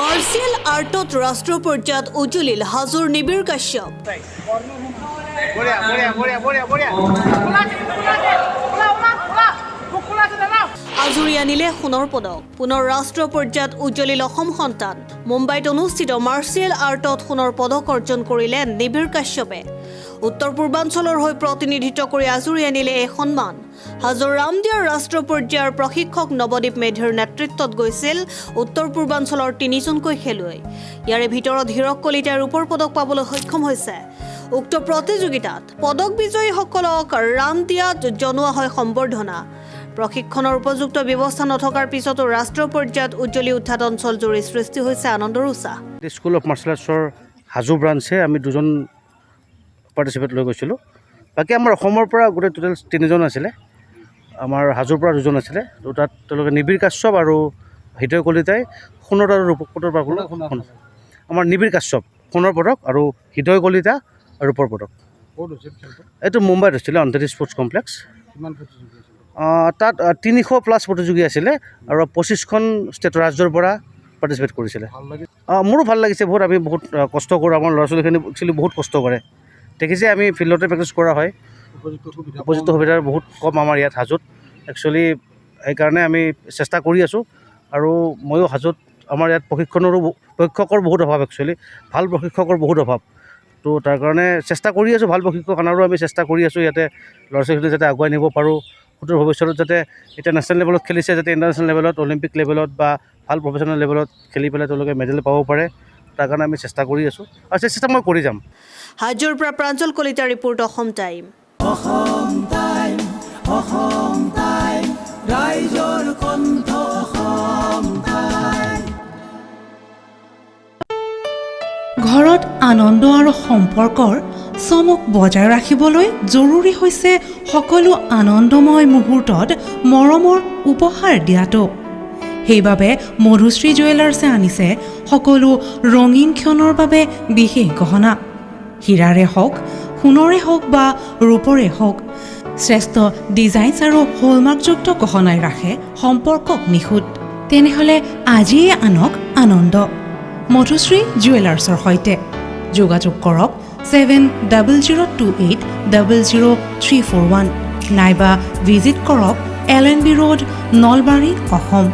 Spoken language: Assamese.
মাৰ্চিয়েল আৰ্টত ৰাষ্ট্ৰীয় পৰ্যায়ত উজ্জ্বলিল হাজোৰ নিবিৰ কাশ্যপ। আজুৰি আনিলে সোণৰ পদক। পুনৰ ৰাষ্ট্ৰীয় পৰ্যায়ত উজ্জ্বলিল অসম সন্তান। মুম্বাইত অনুষ্ঠিত মাৰ্চিয়েল আৰ্টত সোণৰ পদক অৰ্জন কৰিলে নিবিৰ কাশ্যপে। উত্তৰ পূৰ্বাঞ্চলৰ হৈ প্ৰতিনিধিত্ব কৰি আজুৰি আনিলে এই সন্মান। হাজোৰ ৰামদিয়াৰ ৰাষ্ট্ৰীয় পৰ্যায়ৰ প্ৰশিক্ষক নৱদীপ মেধিৰ নেতৃত্বত গৈছিল উত্তৰ পূৰ্বাঞ্চলৰ 3জনকৈ খেলুৱৈ। ইয়াৰে ভিতৰত হীৰক কলিতাই ৰূপৰ পদক পাবলৈ সক্ষম হৈছে। উক্ত প্ৰতিযোগিতাত পদক বিজয়ীসকলক ৰামদিয়াত জনোৱা হয় সম্বৰ্ধনা। প্ৰশিক্ষণৰ উপযুক্ত ব্যৱস্থা নথকাৰ পিছতো ৰাষ্ট্ৰীয় পৰ্যায়ত উজ্জ্বলি উঠাত অঞ্চলজুৰি সৃষ্টি হৈছে আনন্দৰ উৎসাহ। স্কুল অফ মাৰ্চেল আৰ্টছৰ হাজো ব্ৰাঞ্চে আমি 2জন পাৰ্টিচিপেট লৈ গৈছিলোঁ। বাকী আমাৰ অসমৰ পৰা গোটেই টোটেল 3জন আছিলে। আমাৰ হাজোৰ পৰা 2জন আছিলে। তো তাত তেওঁলোকে নিবিৰ কাশ্যপ আৰু হৃদয় কলিতাই সোণৰ আৰু ৰূপৰ পদক পাবলৈ আমাৰ নিবিৰ কাশ্যপ সোণৰ পদক আৰু হৃদয় কলিতা ৰূপৰ পদক। এইটো মুম্বাইত হৈছিলে অন্তেৰী স্পৰ্টছ কমপ্লেক্স। তাত 300+ প্ৰতিযোগী আছিলে আৰু 25খন ষ্টেট ৰাজ্যৰ পৰা পাৰ্টিচিপেট কৰিছিলে। মোৰো ভাল লাগিছে বহুত। আমি বহুত কষ্ট কৰোঁ। আমাৰ ল'ৰা ছোৱালীখিনি একচুৱেলি বহুত কষ্ট কৰে। দেখিছে আমি ফিল্ডতে প্ৰেক্টিছ কৰা হয়। উপযুক্ত সুবিধাৰ বহুত কম আমাৰ ইয়াত হাজোত। একচুৱেলি সেইকাৰণে আমি চেষ্টা কৰি আছোঁ। আৰু ময়ো হাজোত আমাৰ ইয়াত প্ৰশিক্ষকৰ বহুত অভাৱ। একচুৱেলি ভাল প্ৰশিক্ষকৰ বহুত অভাৱ। তো তাৰ কাৰণে চেষ্টা কৰি আছোঁ। ভাল প্ৰশিক্ষক আনাৰো আমি চেষ্টা কৰি আছোঁ। ইয়াতে ল'ৰা ছোৱালীখিনি যাতে আগুৱাই নিব পাৰোঁ। সুদূৰ ভৱিষ্যতত যাতে এতিয়া নেশ্যনেল লেভেলত খেলিছে যাতে ইণ্টাৰনেশ্যনেল লেভেলত অলিম্পিক লেভেলত বা ভাল প্ৰফেচনেল লেভেলত খেলি পেলাই তেওঁলোকে মেডেল পাব পাৰে। তাৰ কাৰণে আমি চেষ্টা কৰি আছোঁ আৰু চেষ্টা মই কৰি যাম। হাজোৰ পৰা প্ৰাঞ্জল কলিতাৰ ৰিপৰ্ট, অসম টাইম। ৰাইজৰ কণ্ঠ অসম টাইম। ঘৰত আনন্দ আৰু সম্পৰ্কৰ চমক বজাই ৰাখিবলৈ জৰুৰী হৈছে সকলো আনন্দময় মুহূৰ্তত মৰমৰ উপহাৰ দিয়াটো। সেইবাবে মধুশ্ৰী জুৱেলাৰ্ছে আনিছে সকলো ৰঙীন ক্ষণৰ বাবে বিশেষ গহনা। হীৰাৰে হওক, সোণৰে হওক বা ৰূপৰে হওক, শ্ৰেষ্ঠ ডিজাইনছ আৰু হলমাৰ্কযুক্ত গহনাই ৰাখে সম্পৰ্কক নিখুঁত। তেনেহ'লে আজিয়ে আনক আনন্দ মধুশ্ৰী জুৱেলাৰ্ছৰ সৈতে। যোগাযোগ কৰক 7028000341 নাইবা ভিজিট কৰক LNB ৰোড, নলবাৰী, অসম।